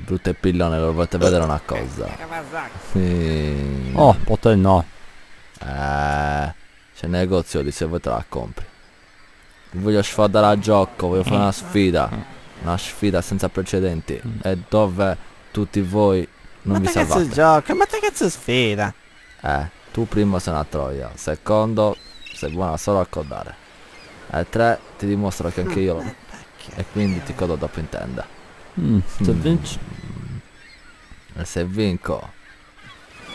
Brutte pillone, lo volete vedere una cosa? Sì. Oh, pote no. C'è il negozio di se vuoi te la compri. Vi voglio sfadare a gioco, voglio fare una sfida. Una sfida senza precedenti. E dove tutti voi non Ma vi te cazzo salvate. gioca? Ma te cazzo sfida? Tu primo sei una troia. Secondo, sei buona solo a codare. E tre, ti dimostro che anche io lo. E quindi ti codo dopo in tenda. Se vinci. E se vinco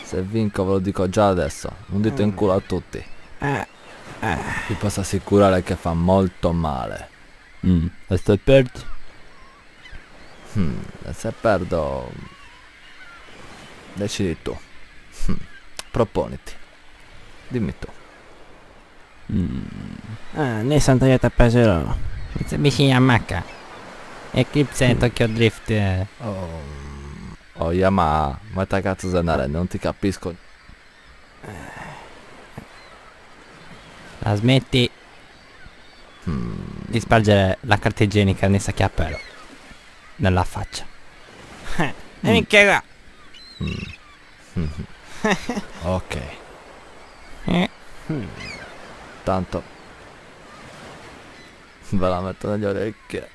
ve lo dico già adesso, un dito in culo a tutti. Vi posso assicurare che fa molto male. E se perdi? E se perdo, decidi tu. Proponiti. Dimmi tu. Noi siamo tagliati a peso loro. Mitsubishi Yamaha Eclipse Tokyo Drift. Oh Yamaha, ma te cazzo sei andare? Non ti capisco. La smetti di spargere la carta igienica nel sacchiappello nella faccia. E minchia qua. Ok, tanto ve la metto nelle orecchie.